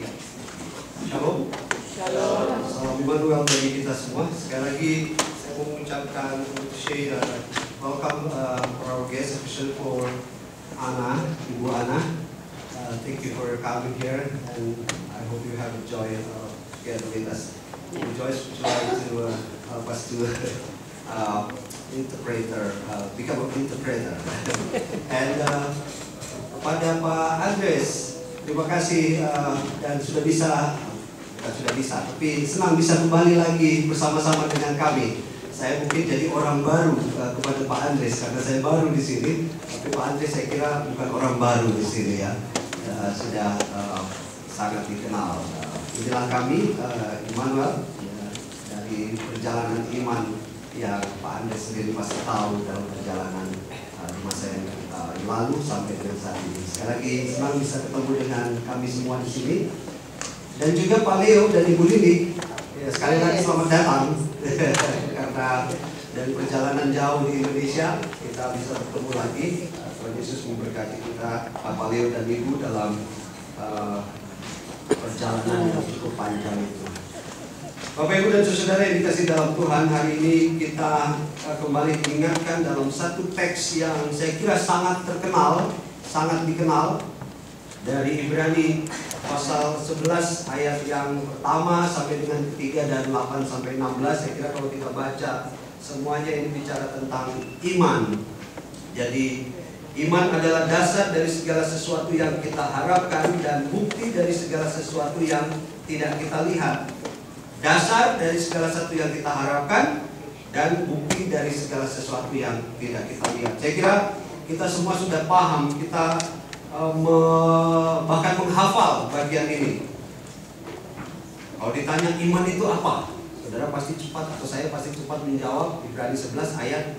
Shalom. Shalom. Salam Immanuel bagi kita semua. Sekali lagi saya mau mengucapkan welcome for our guest, especially for Anna, Ibu Anna. Thank you for coming here, and I hope you have enjoyed together with us. Joyce would like to help us to become an interpreter. And pada Pak Andres, terima kasih dan sudah bisa, tapi senang bisa kembali lagi bersama-sama dengan kami. Saya mungkin jadi orang baru kepada Pak Andres karena saya baru di sini, tapi Pak Andres saya kira bukan orang baru di sini ya. Sudah sangat dikenal. Inilah kami, Immanuel, dari perjalanan iman yang Pak Andres sendiri pasti tahu dalam perjalanan di masa yang lalu sampai dengan saat ini. Sekali lagi senang bisa ketemu dengan kami semua di sini, dan juga Pak Leo dan Ibu Lili. Ya, sekali lagi selamat datang karena dari perjalanan jauh di Indonesia kita bisa bertemu lagi. Tuhan Yesus memberkati kita, Pak Leo dan Ibu, dalam perjalanan yang cukup panjang itu. Bapak Ibu dan saudara yang dikasih dalam Tuhan, hari ini kita kembali diingatkan dalam satu teks yang saya kira sangat terkenal, sangat dikenal, dari Ibrani pasal 11 ayat yang pertama sampai dengan ketiga dan 8 sampai 16. Saya kira kalau kita baca semuanya ini bicara tentang iman. Jadi iman adalah dasar dari segala sesuatu yang kita harapkan dan bukti dari segala sesuatu yang tidak kita lihat. Dasar dari segala sesuatu yang kita harapkan dan bukti dari segala sesuatu yang tidak kita lihat. Saya kira kita semua sudah paham, kita bahkan menghafal bagian ini. Kalau ditanya iman itu apa, saudara pasti cepat, atau saya pasti cepat menjawab Ibrani 11 ayat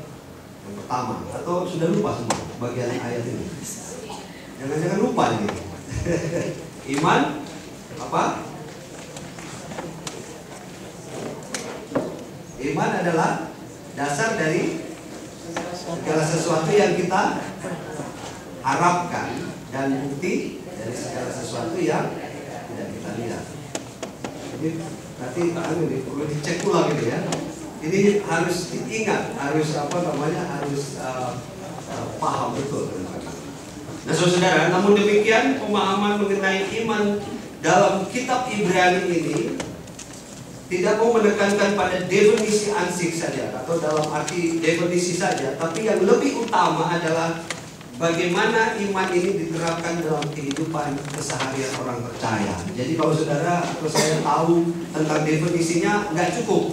yang pertama. Atau sudah lupa semua bagian ayat ini? Jangan-jangan lupa ini. Iman apa? Iman adalah dasar dari segala sesuatu yang kita harapkan dan bukti dari segala sesuatu yang tidak kita lihat. Jadi nanti perlu dicek ulang gitu ya. Ini harus diingat, harus harus paham betul. Nah saudara, namun demikian pemahaman mengenai iman dalam kitab Ibrani ini tidak mau menekankan pada definisi ansik saja atau dalam arti definisi saja, tapi yang lebih utama adalah bagaimana iman ini diterapkan dalam kehidupan keseharian orang percaya. Jadi kalau saudara atau saya tahu tentang definisinya nggak cukup.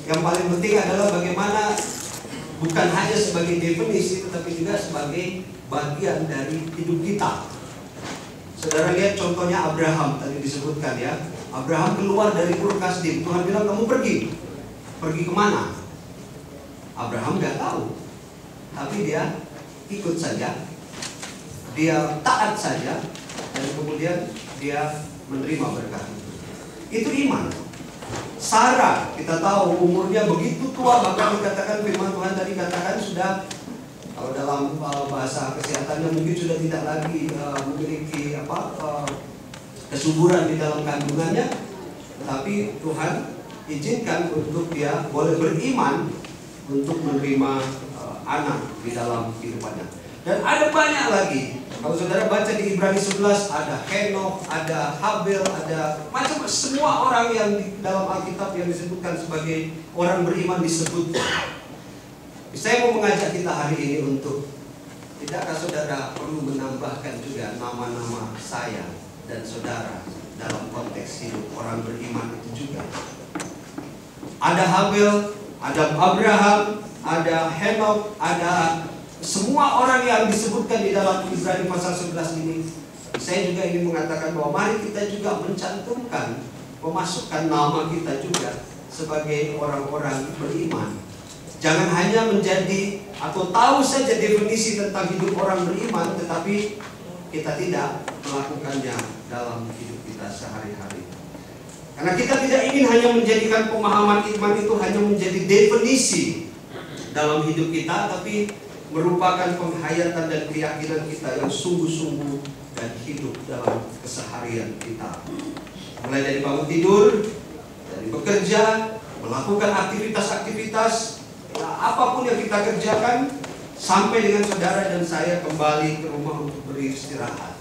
Yang paling penting adalah bagaimana bukan hanya sebagai definisi, tetapi juga sebagai bagian dari hidup kita. Saudara lihat contohnya Abraham tadi disebutkan ya. Abraham keluar dari Ur Kasdim. Tuhan bilang kamu pergi. Pergi kemana? Abraham nggak tahu. Tapi dia ikut saja. Dia taat saja. Dan kemudian dia menerima berkat itu. Itu iman. Sarah, kita tahu umurnya begitu tua, bahkan dikatakan firman Tuhan tadi katakan sudah, kalau dalam bahasa kesehatannya mungkin sudah tidak lagi memiliki kesuburan di dalam kandungannya, tetapi Tuhan izinkan untuk dia boleh beriman untuk menerima anak di dalam kehidupannya. Dan ada banyak lagi. Kalau saudara baca di Ibrani 11, ada Henokh, ada Habel, ada macam semua orang yang di dalam Alkitab yang disebutkan sebagai orang beriman disebut. Saya mau mengajak kita hari ini untuk, tidakkah saudara perlu menambahkan juga nama-nama saya dan saudara dalam konteks hidup orang beriman itu juga. Ada Habel, ada Abraham, ada Henokh, ada semua orang yang disebutkan di dalam Ibrani pasal 11 ini. Saya juga ingin mengatakan bahwa mari kita juga mencantumkan, memasukkan nama kita juga sebagai orang-orang beriman. Jangan hanya menjadi atau tahu saja definisi tentang hidup orang beriman, tetapi kita tidak melakukannya dalam hidup kita sehari-hari. Karena kita tidak ingin hanya menjadikan pemahaman iman itu hanya menjadi definisi dalam hidup kita, tapi merupakan penghayatan dan keyakinan kita yang sungguh-sungguh dan hidup dalam keseharian kita. Mulai dari bangun tidur, dari bekerja, melakukan aktivitas-aktivitas, apapun yang kita kerjakan, sampai dengan saudara dan saya kembali ke rumah untuk beristirahat.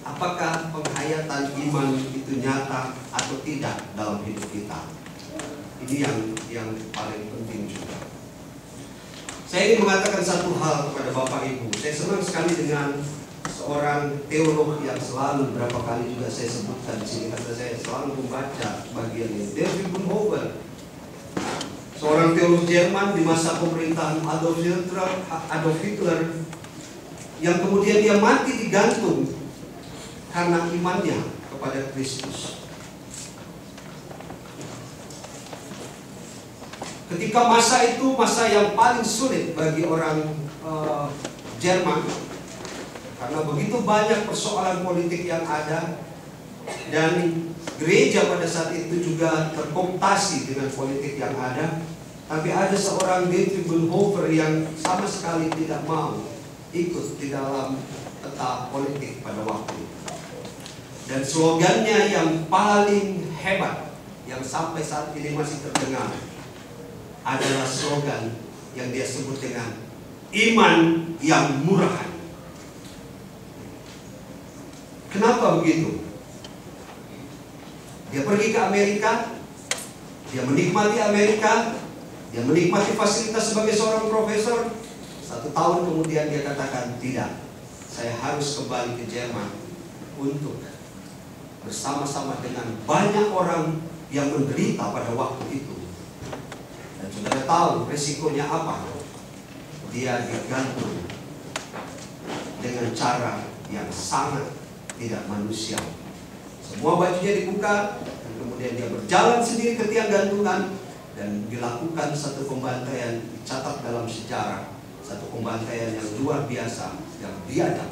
Apakah penghayatan iman itu nyata atau tidak dalam hidup kita? Ini yang paling penting juga. Saya ingin mengatakan satu hal kepada Bapak Ibu. Saya senang sekali dengan seorang teolog yang selalu berapa kali juga saya sebutkan di sini karena saya selalu membaca bagian ini. Dietrich Bonhoeffer, seorang teolog Jerman di masa pemerintahan Adolf Hitler, yang kemudian dia mati digantung karena imannya kepada Kristus. Ketika masa itu masa yang paling sulit bagi orang Jerman, karena begitu banyak persoalan politik yang ada, dan gereja pada saat itu juga terkooptasi dengan politik yang ada. Tapi ada seorang Dietrich Bonhoeffer yang sama sekali tidak mau ikut di dalam peta politik pada waktu itu. Dan slogannya yang paling hebat, yang sampai saat ini masih terdengar, adalah slogan yang dia sebut dengan iman yang murahan. Kenapa begitu? Dia pergi ke Amerika, dia menikmati Amerika, dia menikmati fasilitas sebagai seorang profesor. 1 tahun kemudian dia katakan, tidak, saya harus kembali ke Jerman untuk bersama-sama dengan banyak orang yang menderita pada waktu itu. Dan saudara tahu resikonya apa? Dia digantung dengan cara yang sangat tidak manusiawi. Semua bajunya dibuka, dan kemudian dia berjalan sendiri ke tiang gantungan, dan dilakukan satu pembantaian dicatat dalam sejarah, satu pembantaian yang luar biasa, yang biadab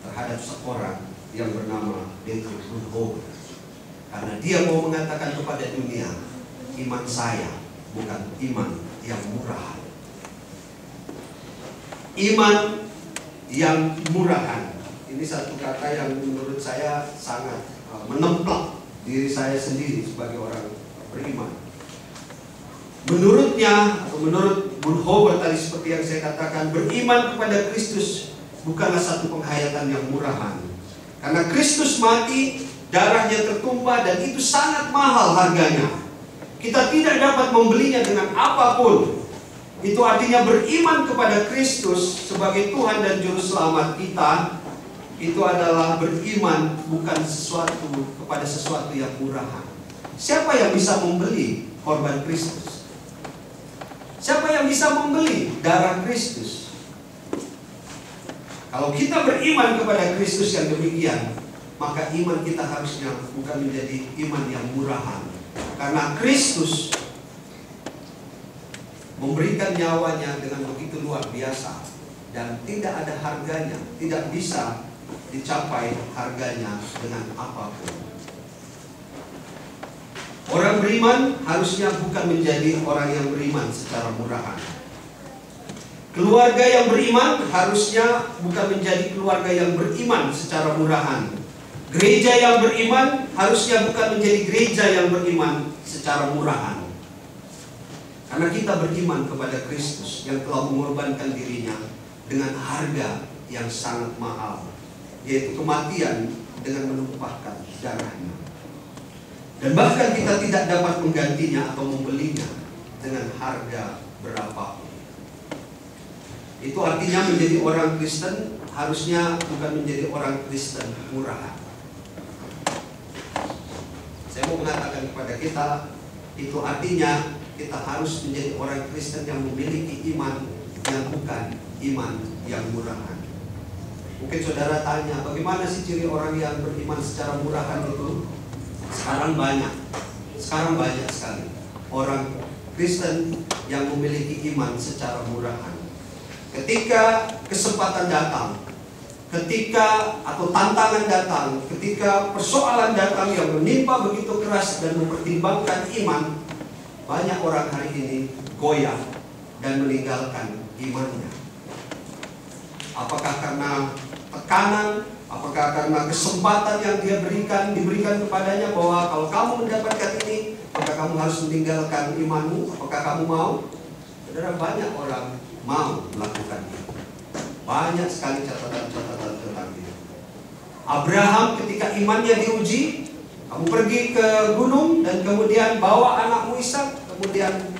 terhadap seorang yang bernama Dietrich Bonhoeffer. Karena dia mau mengatakan kepada dunia, iman saya bukan iman yang murahan. Iman yang murahan, ini satu kata yang menurut saya sangat menemplak diri saya sendiri sebagai orang beriman. Menurutnya, atau menurut Bonhoeffer tadi seperti yang saya katakan, beriman kepada Kristus bukanlah satu penghayatan yang murahan. Karena Kristus mati, darahnya tertumpah, dan itu sangat mahal harganya. Kita tidak dapat membelinya dengan apapun. Itu artinya beriman kepada Kristus sebagai Tuhan dan Juru Selamat kita, itu adalah beriman bukan kepada sesuatu yang murahan. Siapa yang bisa membeli korban Kristus? Siapa yang bisa membeli darah Kristus? Kalau kita beriman kepada Kristus yang demikian, maka iman kita harusnya bukan menjadi iman yang murahan. Karena Kristus memberikan nyawanya dengan begitu luar biasa, dan tidak ada harganya, tidak bisa dicapai harganya dengan apapun. Orang beriman harusnya bukan menjadi orang yang beriman secara murahan. Keluarga yang beriman harusnya bukan menjadi keluarga yang beriman secara murahan. Gereja yang beriman harusnya bukan menjadi gereja yang beriman secara murahan. Karena kita beriman kepada Kristus yang telah mengorbankan dirinya dengan harga yang sangat mahal, yaitu kematian dengan menumpahkan darahnya. Dan bahkan kita tidak dapat menggantinya atau membelinya dengan harga berapapun. Itu artinya menjadi orang Kristen harusnya bukan menjadi orang Kristen murahan. Saya mau mengatakan kepada kita, itu artinya kita harus menjadi orang Kristen yang memiliki iman yang bukan iman yang murahan. Mungkin saudara tanya, bagaimana sih ciri orang yang beriman secara murahan itu? Sekarang banyak sekali orang Kristen yang memiliki iman secara murahan. Ketika kesempatan datang, atau tantangan datang, ketika persoalan datang yang menimpa begitu keras dan mempertimbangkan iman, banyak orang hari ini goyah dan meninggalkan imannya. Apakah karena tekanan, apakah karena kesempatan yang dia diberikan kepadanya bahwa kalau kamu mendapatkan ini, maka kamu harus meninggalkan imanmu. Apakah kamu mau? Saudara, banyak orang mau melakukannya. Banyak sekali catatan-catatan tentang itu. Abraham ketika imannya diuji, kamu pergi ke gunung dan kemudian bawa anakmu Ishak, kemudian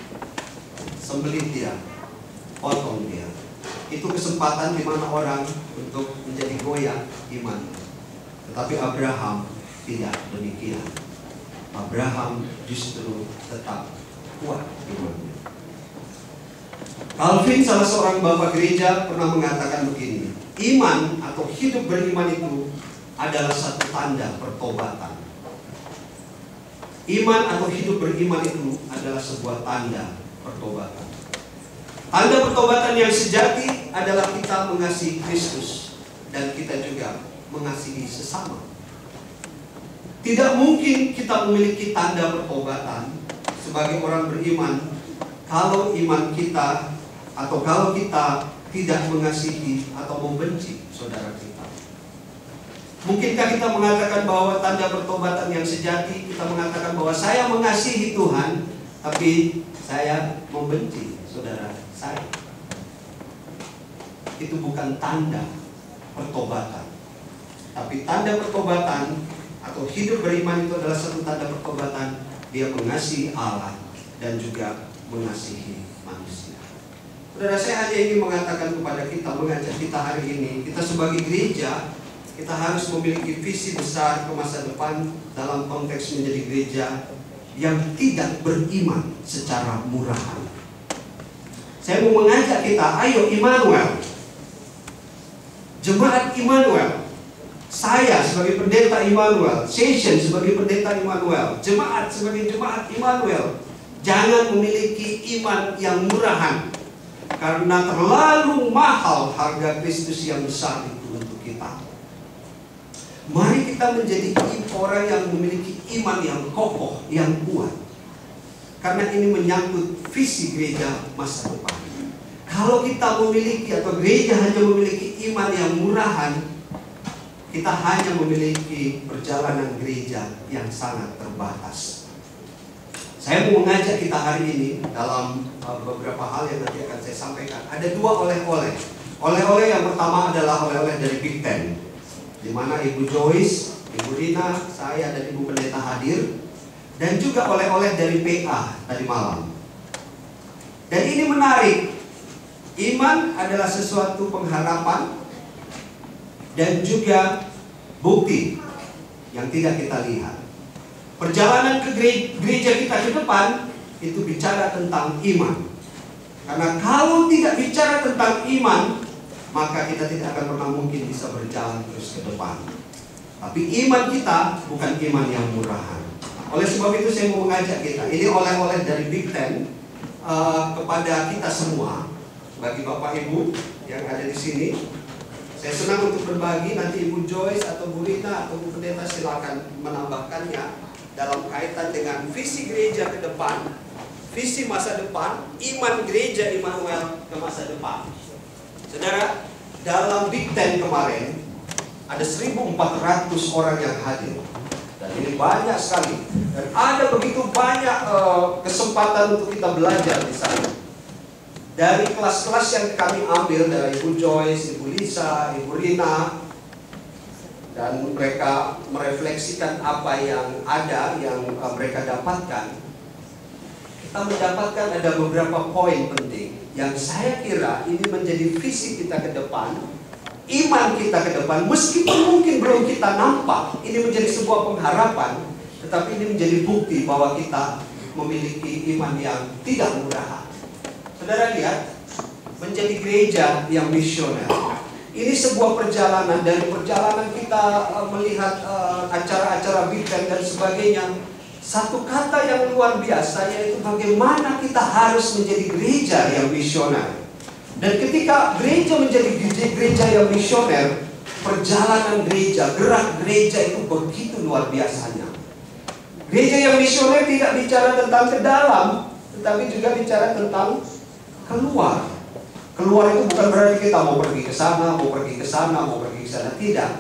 sembelih dia, potong dia. Itu kesempatan di mana orang untuk menjadi goyah iman. Tetapi Abraham tidak demikian. Abraham justru tetap kuat imannya. Calvin, salah seorang bapak gereja, pernah mengatakan begini: iman atau hidup beriman itu adalah satu tanda pertobatan. Iman atau hidup beriman itu adalah sebuah tanda pertobatan. Tanda pertobatan yang sejati adalah kita mengasihi Kristus dan kita juga mengasihi sesama. Tidak mungkin kita memiliki tanda pertobatan sebagai orang beriman kalau iman kita atau kalau kita tidak mengasihi atau membenci saudara kita. Mungkinkah kita mengatakan bahwa tanda pertobatan yang sejati, kita mengatakan bahwa saya mengasihi Tuhan, tapi saya membenci saudara saya? Itu bukan tanda pertobatan. Tapi tanda pertobatan atau hidup beriman itu adalah satu tanda pertobatan. Dia mengasihi Allah dan juga mengasihi manusia. Saudara, saya hanya ingin mengatakan kepada kita, mengajak kita hari ini, kita sebagai gereja, kita harus memiliki visi besar ke masa depan dalam konteks menjadi gereja yang tidak beriman secara murahan. Saya mau mengajak kita, ayo Immanuel, jemaat Immanuel, saya sebagai pendeta Immanuel, Session sebagai pendeta Immanuel, jemaat sebagai jemaat Immanuel, jangan memiliki iman yang murahan, karena terlalu mahal harga Kristus yang besar itu untuk kita. Mari kita menjadi orang yang memiliki iman yang kokoh, yang kuat, karena ini menyangkut visi gereja masa depan. Kalau kita memiliki atau gereja hanya memiliki iman yang murahan, kita hanya memiliki perjalanan gereja yang sangat terbatas. Saya mau mengajak kita hari ini dalam beberapa hal yang nanti akan saya sampaikan. Ada dua oleh-oleh. Oleh-oleh yang pertama adalah oleh-oleh dari Big Ten, di mana Ibu Joyce, Ibu Rina, saya dan Ibu Pendeta hadir, dan juga oleh-oleh dari PA tadi malam. Dan ini menarik. Iman adalah sesuatu pengharapan dan juga bukti yang tidak kita lihat. Perjalanan ke gereja kita ke depan itu bicara tentang iman. Karena kalau tidak bicara tentang iman, maka kita tidak akan pernah mungkin bisa berjalan terus ke depan. Tapi iman kita bukan iman yang murahan. Oleh sebab itu saya mau mengajak kita, ini oleh-oleh dari Big Ten kepada kita semua. Bagi Bapak Ibu yang ada di sini, saya senang untuk berbagi. Nanti Ibu Joyce atau Bu Rita atau Bu Pendeta silakan menambahkannya dalam kaitan dengan visi gereja ke depan, visi masa depan, iman gereja Immanuel ke masa depan. Saudara, dalam Big Ten kemarin ada 1.400 orang yang hadir, dan ini banyak sekali, dan ada begitu banyak kesempatan untuk kita belajar di sana. Dari kelas-kelas yang kami ambil dari Ibu Joyce, Ibu Lisa, Ibu Rina, dan mereka merefleksikan apa yang ada, yang mereka dapatkan. Kita mendapatkan ada beberapa poin penting yang saya kira ini menjadi visi kita ke depan, iman kita ke depan. Meskipun mungkin belum kita nampak, ini menjadi sebuah pengharapan, tetapi ini menjadi bukti bahwa kita memiliki iman yang tidak murahan. Saudara lihat, menjadi gereja yang misioner. Ini sebuah perjalanan, dari perjalanan kita melihat acara-acara Big Ten dan sebagainya. Satu kata yang luar biasa, yaitu bagaimana kita harus menjadi gereja yang misioner. Dan ketika gereja menjadi gereja yang misioner, perjalanan gereja, gerak gereja itu begitu luar biasanya. Gereja yang misioner tidak bicara tentang ke dalam, tetapi juga bicara tentang keluar. Keluar itu bukan berarti kita mau pergi ke sana, mau pergi ke sana, mau pergi ke sana. Tidak.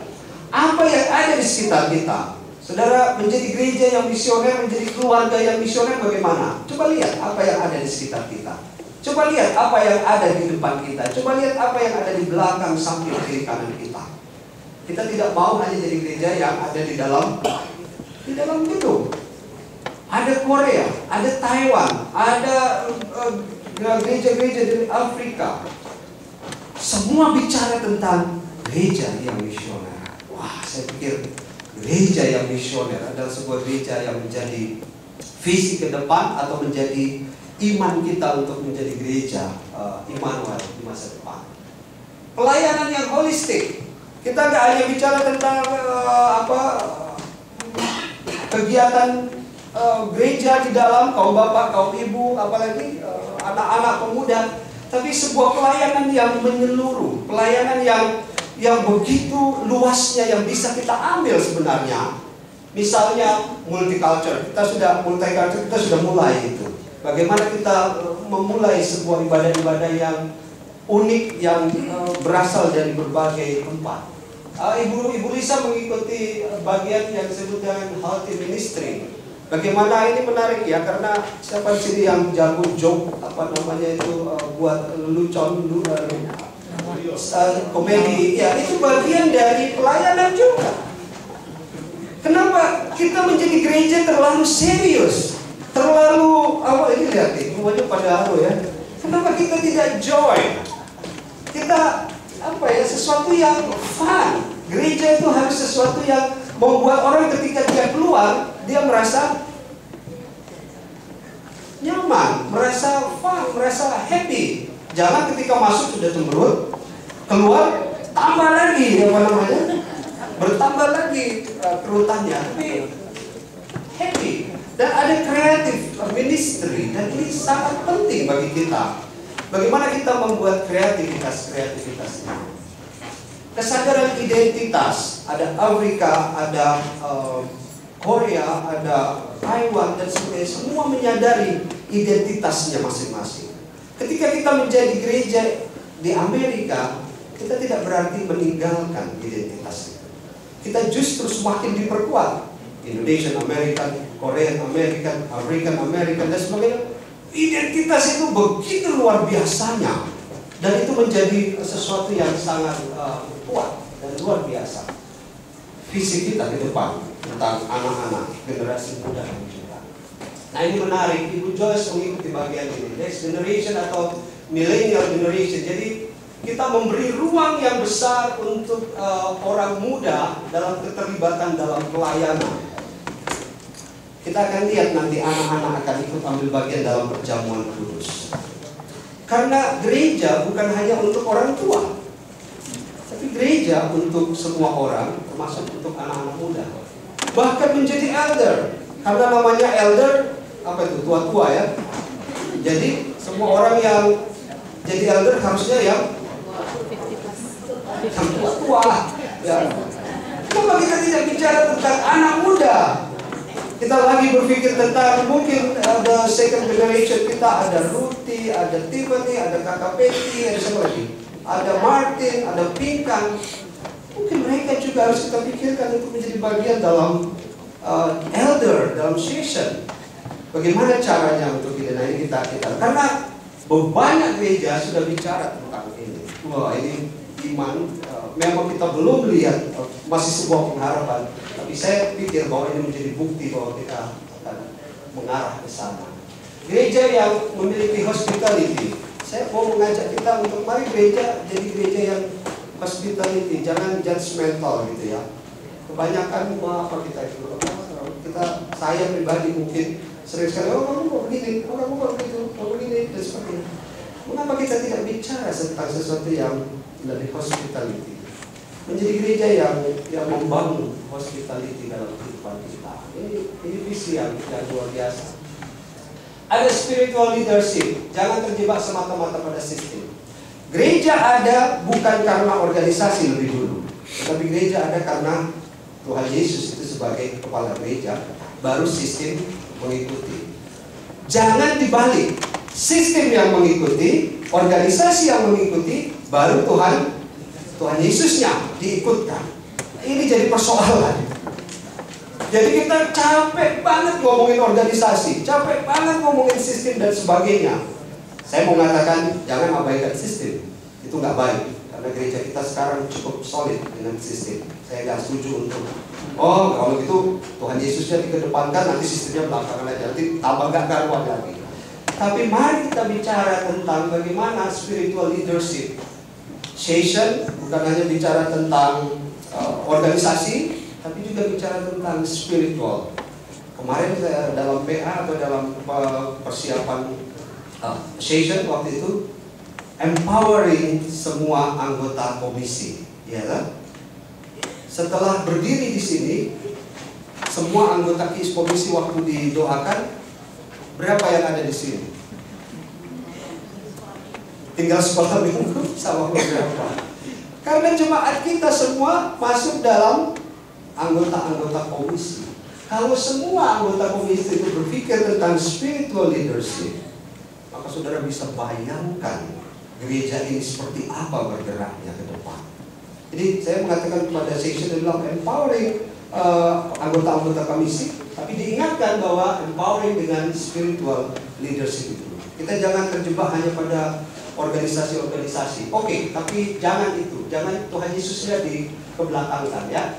Apa yang ada di sekitar kita, saudara, menjadi gereja yang misioner, menjadi keluarga yang misioner bagaimana? Coba lihat apa yang ada di sekitar kita. Coba lihat apa yang ada di depan kita. Coba lihat apa yang ada di belakang, samping, kiri, kanan kita. Kita tidak mau hanya jadi gereja yang ada di dalam gedung. Ada Korea, ada Taiwan, ada gereja-gereja dari Afrika. Semua bicara tentang gereja yang misioner. Wah, saya pikir gereja yang misioner adalah sebuah gereja yang menjadi visi ke depan atau menjadi iman kita untuk menjadi gereja Immanuel di masa depan. Pelayanan yang holistik. Kita nggak hanya bicara tentang kegiatan gereja di dalam kaum bapak, kaum ibu, apalagi anak-anak pemuda, tapi sebuah pelayanan yang menyeluruh, pelayanan yang begitu luasnya yang bisa kita ambil sebenarnya. Misalnya multicultural, kita sudah mulai itu. Bagaimana kita memulai sebuah ibadah-ibadah yang unik, yang berasal dari berbagai tempat. Ibu Lisa mengikuti bagian yang disebut dengan healthy ministry. Bagaimana ini menarik ya, karena siapa di sini yang jago joke, buat lelucon, komedi, ya itu bagian dari pelayanan juga. Kenapa kita menjadi gereja terlalu serius, terlalu ini lihat nih, semuanya pada ya. Kenapa kita tidak joy? Kita sesuatu yang fun. Gereja itu harus sesuatu yang membuat orang ketika dia keluar, dia merasa nyaman, merasa fun, merasa happy. Jangan ketika masuk sudah cemberut, keluar tambah lagi bertambah lagi kerutannya, tapi happy. Dan ada kreatif ministry, dan ini sangat penting bagi kita. Bagaimana kita membuat kreativitas ini? Kesadaran identitas, ada Afrika, ada Korea, ada Taiwan dan sebagainya, semua menyadari identitasnya masing-masing. Ketika kita menjadi gereja di Amerika, kita tidak berarti meninggalkan identitas itu. Kita justru semakin diperkuat. Indonesian American, Korean American, African American dan sebagainya. Identitas itu begitu luar biasanya, dan itu menjadi sesuatu yang sangat kuat dan luar biasa. Visi kita ke depan tentang anak-anak, generasi muda yang juga. Nah ini menarik, Ibu Joyce mengikuti bagian ini, next generation atau millennial generation. Jadi kita memberi ruang yang besar untuk orang muda dalam keterlibatan dalam pelayanan. Kita akan lihat nanti anak-anak akan ikut ambil bagian dalam perjamuan kudus. Karena gereja bukan hanya untuk orang tua, tapi gereja untuk semua orang, termasuk untuk anak-anak muda. Bahkan menjadi elder. Karena namanya elder, tua-tua ya. Jadi semua orang yang jadi elder harusnya yang tua-tua ya. Kenapa kita tidak bicara tentang anak muda? Kita lagi berpikir tentang mungkin ada second generation kita, ada Ruti, ada Tiffany, ada kakak Betty, ada siapa lagi? Ada Martin, ada Pinkan. Mungkin mereka juga harus kita pikirkan untuk menjadi bagian dalam elder, dalam session. Bagaimana caranya untuk kita? Nah ini kita karena banyak gereja sudah bicara tentang ini. Wah ini iman, memang kita belum lihat, masih sebuah pengharapan. Tapi saya pikir bahwa ini menjadi bukti bahwa kita akan mengarah ke sana. Gereja yang memiliki hospitality. Saya mau mengajak kita untuk mari gereja jadi gereja yang hospitality, jangan judgmental gitu ya. Kebanyakan kita itu, saya pribadi mungkin sering sekali, kamu kok begini, kamu kok begitu, kamu begini dan sebagainya. Mengapa kita tidak bicara tentang sesuatu yang lebih hospitality? Menjadi gereja yang membangun hospitality dalam kehidupan kita. Ini visi yang luar biasa. Ada spiritual leadership. Jangan terjebak semata-mata pada sistem. Gereja ada bukan karena organisasi lebih dulu, tetapi gereja ada karena Tuhan Yesus itu sebagai kepala gereja, baru sistem mengikuti. Jangan dibalik. sistem yang mengikuti, organisasi yang mengikuti, baru Tuhan Yesusnya diikutkan. Ini jadi persoalan. Jadi kita capek banget ngomongin organisasi, capek banget ngomongin sistem dan sebagainya. Saya mau mengatakan jangan abaikan sistem, itu nggak baik. Karena gereja kita sekarang cukup solid dengan sistem. Saya nggak setuju untuk kalau gitu Tuhan Yesusnya dikedepankan, nanti sistemnya belakangan aja, nanti tambah gak karuan lagi. Tapi mari kita bicara tentang bagaimana spiritual leadership. Session bukan hanya bicara tentang organisasi, tapi juga bicara tentang spiritual. Kemarin saya dalam PA atau dalam persiapan session waktu itu, empowering semua anggota komisi, ya kan? Setelah berdiri di sini, semua anggota komisi waktu didoakan, berapa yang ada di sini? Tinggal sekolah minggu sama beberapa. Karena jemaat kita semua masuk dalam anggota-anggota komisi. Kalau semua anggota komisi itu berpikir tentang spiritual leadership, maka saudara bisa bayangkan gereja ini seperti apa bergeraknya ke depan. Jadi saya mengatakan kepada session dalam empowering anggota-anggota komisi, tapi diingatkan bahwa empowering dengan spiritual leadership itu. Kita jangan terjebak hanya pada organisasi-organisasi. Oke, tapi jangan itu. Jangan Tuhan Yesusnya dikebelakangkan, ya.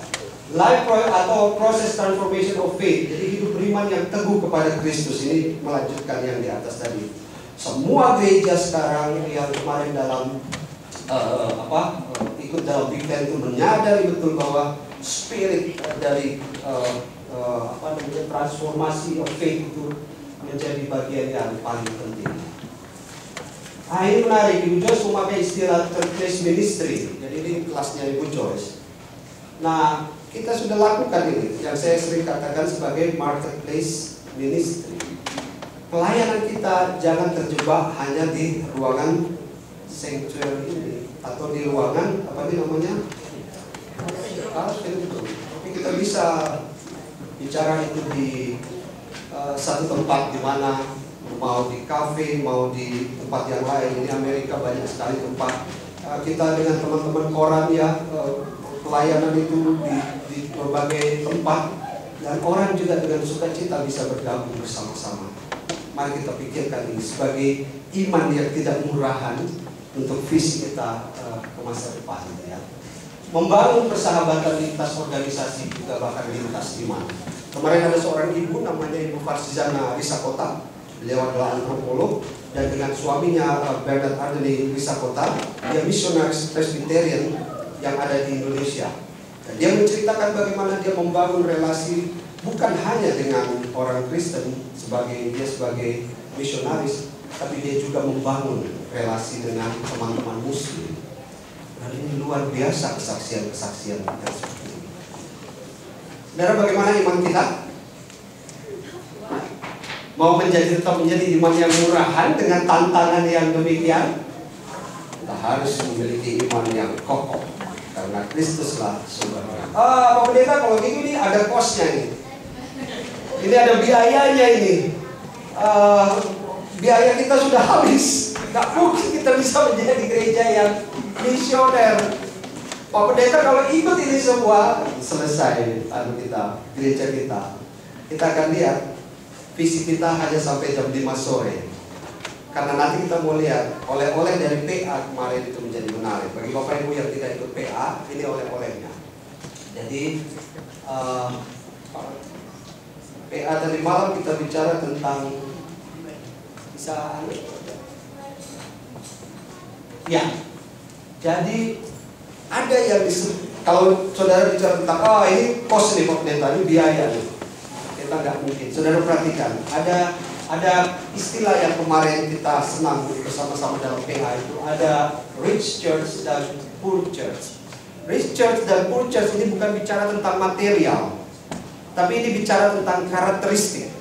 Life atau proses transformation of faith. Jadi hidup beriman yang teguh kepada Kristus ini melanjutkan yang di atas tadi. Semua gereja sekarang yang kemarin dalam ikut dalam Big Ten itu menyadari betul bahwa spirit dari transformasi of faith itu menjadi bagian yang paling penting. Ini menarik, Ibu Joyce memakai istilah third place ministry. Jadi ini kelasnya Ibu Joyce. Nah, kita sudah lakukan ini, yang saya sering katakan sebagai marketplace ministry. Pelayanan kita jangan terjebak hanya di ruangan sanctuary ini, atau di ruangan tapi kita bisa bicara itu di satu tempat, di mana mau di kafe, mau di tempat yang lain. Ini Amerika banyak sekali tempat. Kita dengan teman-teman koran ya, pelayanan itu di berbagai tempat, dan orang juga dengan sukacita bisa bergabung bersama-sama. Mari kita pikirkan ini sebagai iman yang tidak murahan untuk visi kita ke masa depan, ya. Membangun persahabatan lintas organisasi, juga bahkan lintas iman. Kemarin ada seorang ibu namanya Ibu Farzizana Risakota. Beliau adalah antropolog, dan dengan suaminya Bernard Ardeni Risakota, dia misionaris Presbyterian yang ada di Indonesia. Dan dia menceritakan bagaimana dia membangun relasi bukan hanya dengan orang Kristen sebagai misionaris, tapi dia juga membangun relasi dengan teman-teman Muslim. Dan ini luar biasa kesaksian-kesaksian yang seperti ini. Saudara, bagaimana iman kita? Mau tetap menjadi iman yang murahan dengan tantangan yang demikian? Kita harus memiliki iman yang kokoh, karena Kristuslah sumbernya. Pak Pendeta, kalau ini ada kosnya ini. Ini ada biayanya ini. Biaya kita sudah habis. Gak mungkin kita bisa menjadi gereja yang misioner. Pak Pendeta, kalau ikut ini semua, selesai gereja kita. Kita akan lihat visi kita hanya sampai jam 5 sore. Karena nanti kita mau lihat oleh-oleh dari PA kemarin itu menjadi menarik. Bagi Bapak Ibu yang tidak ikut PA, ini oleh-olehnya. Jadi PA tadi malam kita bicara tentang jadi ada yang kalau saudara bicara tentang ini kos nih Pak Pendeta, ini biaya nih. Kita nggak mungkin. Saudara perhatikan, ada istilah yang kemarin kita senang bersama-sama dalam PA itu, ada rich church dan poor church. Rich church dan poor church ini bukan bicara tentang material, tapi ini bicara tentang karakteristik.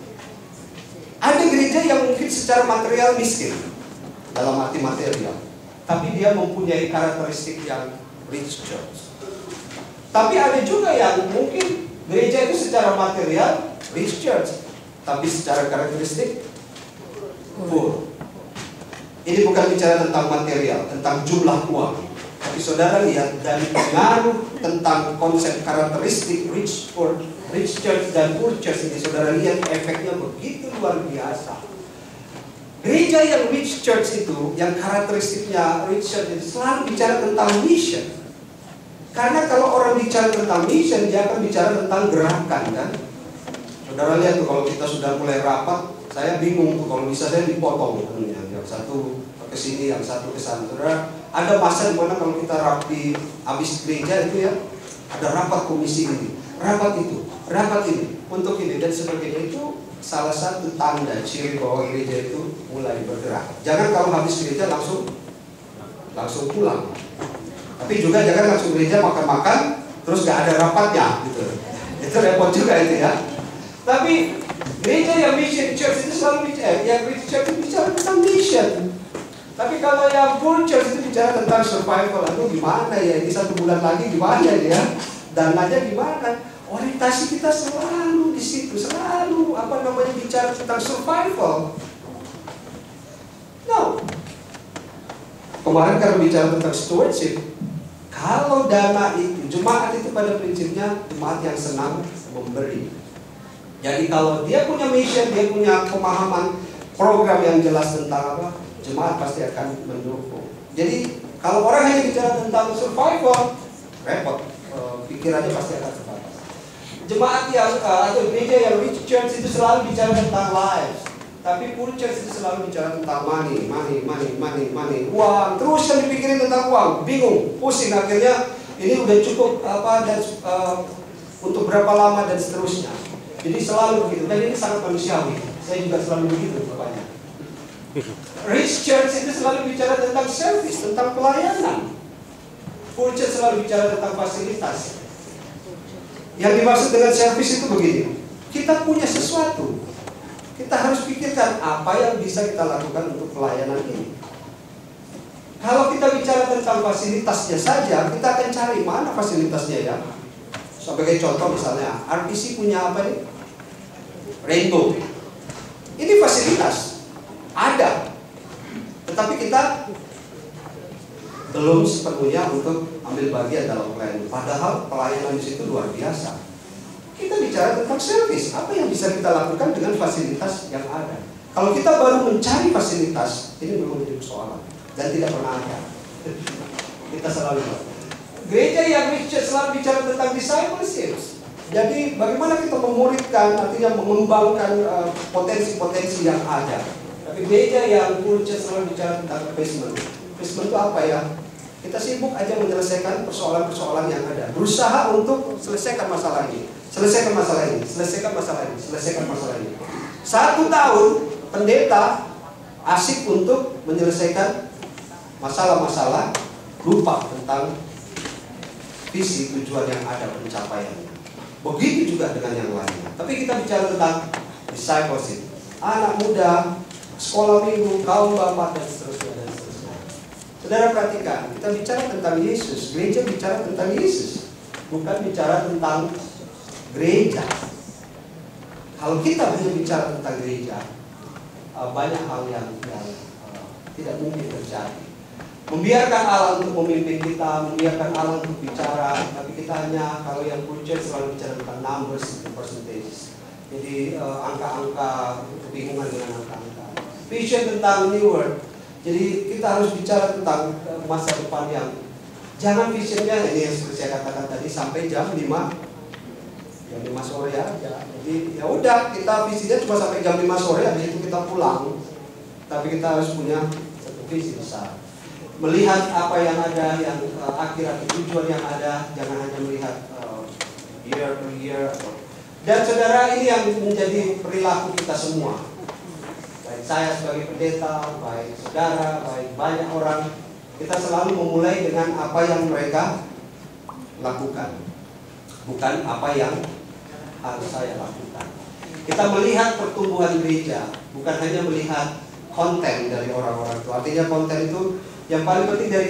Ada gereja yang mungkin secara material miskin, dalam arti material, tapi dia mempunyai karakteristik yang rich church. Tapi ada juga yang mungkin gereja itu secara material rich church, tapi secara karakteristik poor. Ini bukan bicara tentang material, tentang jumlah uang. Tapi saudara lihat dari pengaruh tentang konsep karakteristik rich church dan poor church ini, saudara lihat efeknya begitu luar biasa. Gereja yang rich church itu, yang karakteristiknya rich church itu selalu bicara tentang mission. Karena kalau orang bicara tentang mission, dia akan bicara tentang gerakan, kan? Saudara lihat tuh, kalau kita sudah mulai rapat, saya bingung tuh kalau bisa saya dipotong, yang satu ke sini, yang satu ke sana. Saudara, ada masa dimana kalau kita rapi habis gereja itu ya, ada rapat komisi ini, rapat itu, rapat ini, untuk ini dan sebagainya. Itu salah satu tanda ciri bahwa gereja itu mulai bergerak. Jangan kalau habis gereja langsung pulang. Tapi juga jangan langsung gereja makan-makan terus gak ada rapatnya gitu. Itu repot juga itu ya. Tapi gereja yang mission church itu selalu bicara, yang rich church itu bicara tentang mission. Tapi kalau yang poor church itu bicara tentang survival. Aduh gimana ya, ini 1 bulan lagi gimana ya, dananya gimana. Orientasi kita selalu di situ, selalu bicara tentang survival. No. Kemarin karena bicara tentang stewardship, kalau dana itu, jemaat itu pada prinsipnya jemaat yang senang memberi. Jadi kalau dia punya mission, dia punya pemahaman program yang jelas tentang apa, jemaat pasti akan mendukung. Jadi kalau orang hanya bicara tentang survival, repot, pikirannya pasti akan terbatas. Jemaat yang atau gereja yang rich church itu selalu bicara tentang lives, tapi poor church itu selalu bicara tentang money, uang. Terus yang dipikirin tentang uang, bingung, pusing, akhirnya ini udah cukup dan untuk berapa lama dan seterusnya. Jadi selalu begitu, dan ini sangat manusiawi. Saya juga selalu begitu bapaknya. Rich church itu selalu bicara tentang service, tentang pelayanan. Poor church selalu bicara tentang fasilitas. Yang dimaksud dengan service itu begini, kita punya sesuatu, kita harus pikirkan apa yang bisa kita lakukan untuk pelayanan ini. Kalau kita bicara tentang fasilitasnya saja, kita akan cari mana fasilitasnya ya. Sebagai contoh misalnya, RPC punya apa nih? Rainbow. Ini fasilitas, ada. Tetapi kita belum sepenuhnya untuk ambil bagian dalam pelayanan. Padahal pelayanan di situ luar biasa. Kita bicara tentang service, apa yang bisa kita lakukan dengan fasilitas yang ada. Kalau kita baru mencari fasilitas, ini belum menjadi persoalan dan tidak pernah ada. Kita selalu gereja yang rich selalu bicara tentang discipleship. Jadi bagaimana kita memuridkan, artinya mengembangkan potensi-potensi yang ada. Tapi gereja yang poor selalu bicara tentang investment. Investment itu apa ya? Kita sibuk aja menyelesaikan persoalan-persoalan yang ada. Berusaha untuk selesaikan masalah ini, selesaikan masalah ini, selesaikan masalah ini, selesaikan masalah ini. 1 tahun pendeta asik untuk menyelesaikan masalah-masalah, lupa tentang visi tujuan yang ada, pencapaiannya. Begitu juga dengan yang lainnya. Tapi kita bicara tentang discipleship, anak muda, sekolah minggu, kaum bapak dan seterusnya. Saudara perhatikan, kita bicara tentang Yesus, gereja bicara tentang Yesus, bukan bicara tentang gereja. Kalau kita hanya bicara tentang gereja, banyak hal yang tidak mungkin terjadi. Membiarkan Allah untuk memimpin kita, membiarkan Allah untuk bicara, tapi kita hanya, kalau yang project selalu bicara tentang numbers and percentages. Jadi angka-angka, kebingungan dengan angka-angka. Vision tentang New World. Jadi kita harus bicara tentang masa depan yang jangan visionnya ini yang seperti saya katakan tadi sampai jam 5 sore aja. Jadi ya udah, kita visinya cuma sampai jam 5 sore, habis itu kita pulang. Tapi kita harus punya satu visi besar. Melihat apa yang ada, yang akhirat tujuan yang ada, jangan hanya melihat year per year. Dan saudara, ini yang menjadi perilaku kita semua. Baik saya sebagai pendeta, baik saudara, baik banyak orang, kita selalu memulai dengan apa yang mereka lakukan, bukan apa yang harus saya lakukan. Kita melihat pertumbuhan gereja, bukan hanya melihat konten dari orang-orang itu. Artinya konten itu yang paling penting dari